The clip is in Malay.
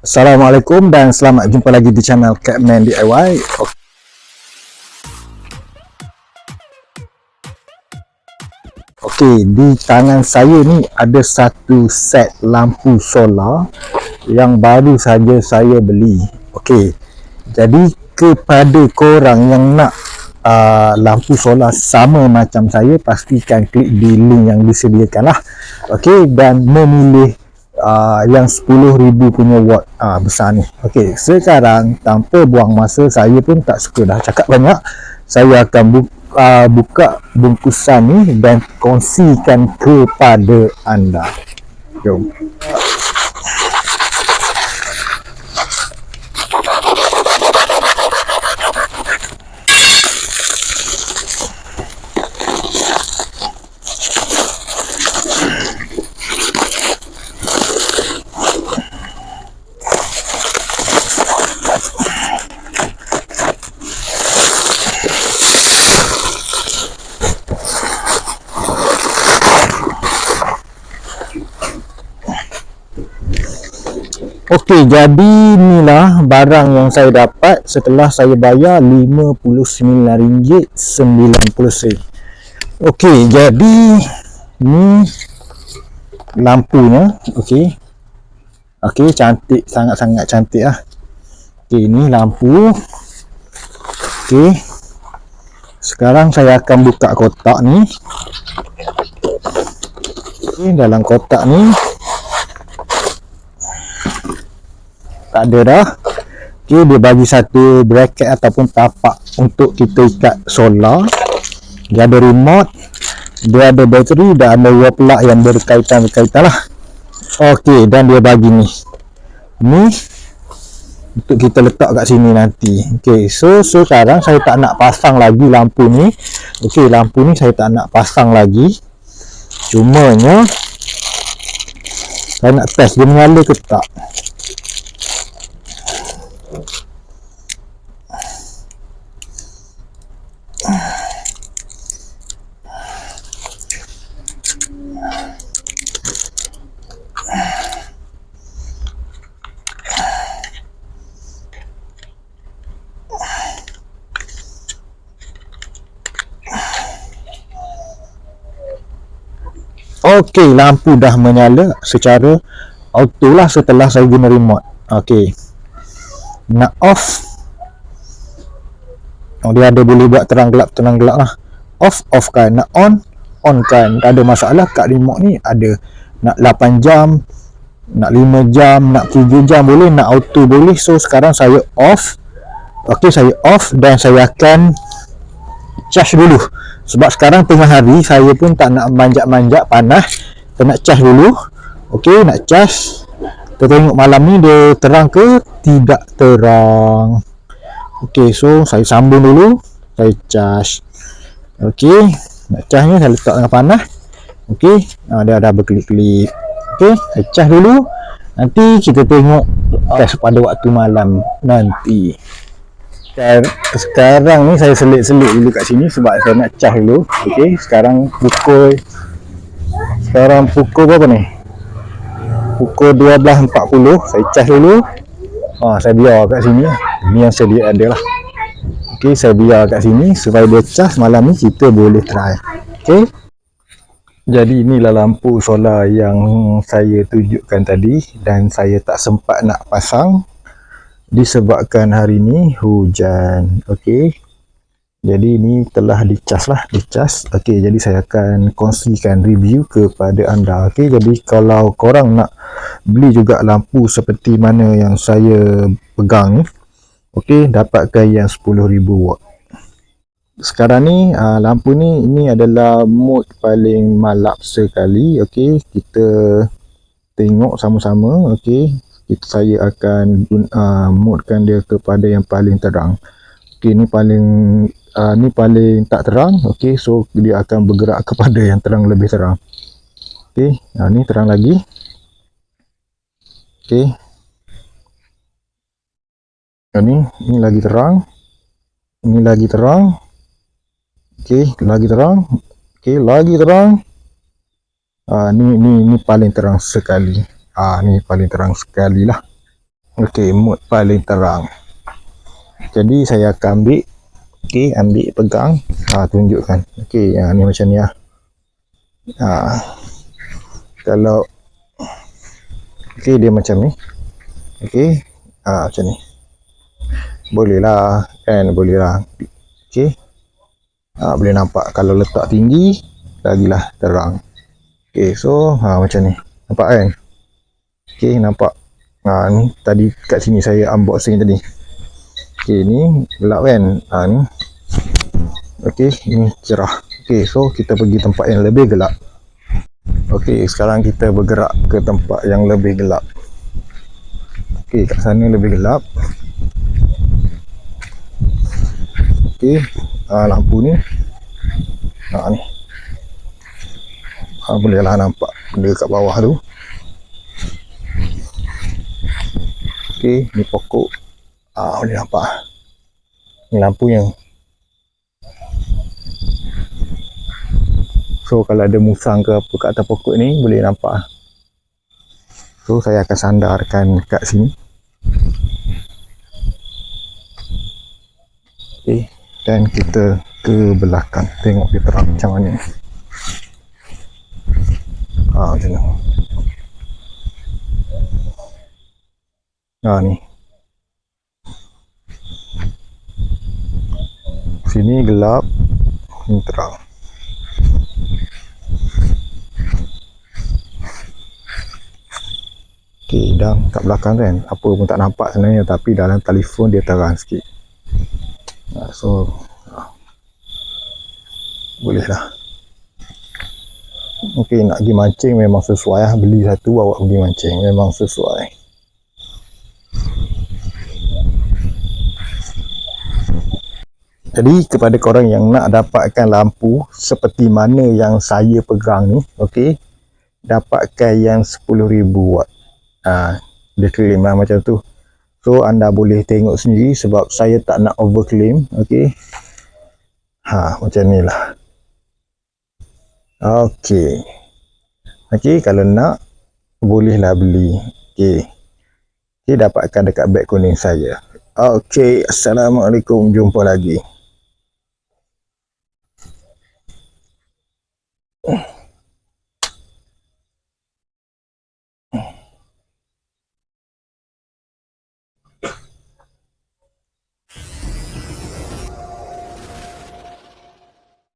Assalamualaikum dan selamat jumpa lagi di channel Capman DIY. Okey, di tangan saya ni ada satu set lampu solar yang baru saja saya beli. Okey, jadi kepada korang yang nak lampu solar sama macam saya, pastikan klik di link yang disediakan lah. Okey, dan memilih yang 10,000 punya watt besar ni. Okey, sekarang tanpa buang masa, saya pun tak suka dah cakap banyak. Saya akan buka bungkusan ni dan kongsikan kepada anda. Jom. Okey, jadi inilah barang yang saya dapat setelah saya bayar RM59.90. Okey, jadi ni lampunya. Okey. Okey, cantik, sangat-sangat cantik lah. Okey, ni lampu. Okey. Sekarang saya akan buka kotak ni. Okey, dalam kotak ni tak ada dah. Okay, dia bagi satu bracket ataupun tapak untuk kita ikat solar. Dia ada remote, dia ada bateri dan ada dua plug yang berkaitan lah. Okey, dan dia bagi ni untuk kita letak kat sini nanti. Okey, so sekarang saya tak nak pasang lagi lampu ni. Okey, lampu ni saya tak nak pasang lagi. Cumanya saya nak test dia menyala ke tak. Okey, lampu dah menyala secara auto lah setelah saya guna remote. Okey, nak off. Dia ada boleh buat terang gelap lah. Off kan. Nak on kan. Tak ada masalah kat remote ni. Ada nak 8 jam, nak 5 jam, nak 7 jam boleh, nak auto boleh. So sekarang saya off. Okey, saya off dan saya akan charge dulu. Sebab sekarang tengah hari, saya pun tak nak manjak-manjak panas. Kita nak charge dulu. Okey, nak charge. Kita tengok malam ni dia terang ke tidak terang. Okey, so saya sambung dulu. Saya charge. Okey, nak charge ni saya letak tengah panas. Okey, dia dah berkelip-kelip. Okey, saya charge dulu. Nanti kita tengok test pada waktu malam nanti. Sekarang ni saya selit-selit dulu kat sini sebab saya nak charge dulu. Okey, sekarang pukul berapa ni? Pukul 12.40. Saya charge dulu. Saya biar kat sini. Ni yang sedia ada lah. Okey, saya biar kat sini supaya dia charge malam ni kita boleh try. Okey. Jadi inilah lampu solar yang saya tunjukkan tadi dan saya tak sempat nak pasang disebabkan hari ni hujan. Okey, jadi ini telah dicas lah, dicas. Okey, jadi saya akan kongsikan review kepada anda. Okey, jadi kalau korang nak beli juga lampu seperti mana yang saya pegang ni, okey, dapatkan yang 10,000 watt. Sekarang ni lampu ni, ini adalah mode paling malap sekali. Okey, kita tengok sama-sama. Okey, saya akan modekan dia kepada yang paling terang. Okey, ni paling tak terang. Okey, so dia akan bergerak kepada yang terang, lebih terang. Okey, ni terang lagi. Okey, ini lagi terang. Ini lagi terang. Okey, lagi terang. Okey, lagi terang. Ni paling terang sekali. Ni paling terang sekali lah. Okey, mode paling terang. Jadi saya akan ambil, okey, ambil pegang, tunjukkan. Okey, ni macam ni lah. Kalau okey, dia macam ni. Okey, macam ni. Boleh lah, kan? Boleh lah. Okey. Boleh nampak kalau letak tinggi lagilah terang. Okey, so macam ni. Nampak kan? Okey, nampak. Ni tadi kat sini saya unboxing tadi. Okey, ni gelap kan? Ni. Okey, ni cerah. Okey, so kita pergi tempat yang lebih gelap. Okey, sekarang kita bergerak ke tempat yang lebih gelap. Okey, kat sana lebih gelap. Okey, lampu ni. Ni. Bolehlah nampak benda kat bawah tu. Okey, ni pokok. Boleh nampak. Ni lampunya. So kalau ada musang ke apa kat atas pokok ni boleh nampak. So saya akan sandarkan kat sini. Okey, dan kita ke belakang tengok dia terang macam mana. Macam ni. Ni. Sini gelap, ni terang. Okey, dan kat belakang kan apa pun tak nampak sebenarnya, tapi dalam telefon dia terang sikit. So boleh lah. Okey, nak pergi mancing memang sesuai lah. Beli satu bawa pergi mancing memang sesuai. Jadi kepada korang yang nak dapatkan lampu seperti mana yang saya pegang ni, okey, dapatkan yang 10,000 watt. Dia claim lah macam tu. So anda boleh tengok sendiri sebab saya tak nak overclaim. Okey. Macam ni lah. Okey. Okey, kalau nak bolehlah beli. Okey. Okey, dapatkan dekat beg kuning saya. Okey, assalamualaikum, jumpa lagi.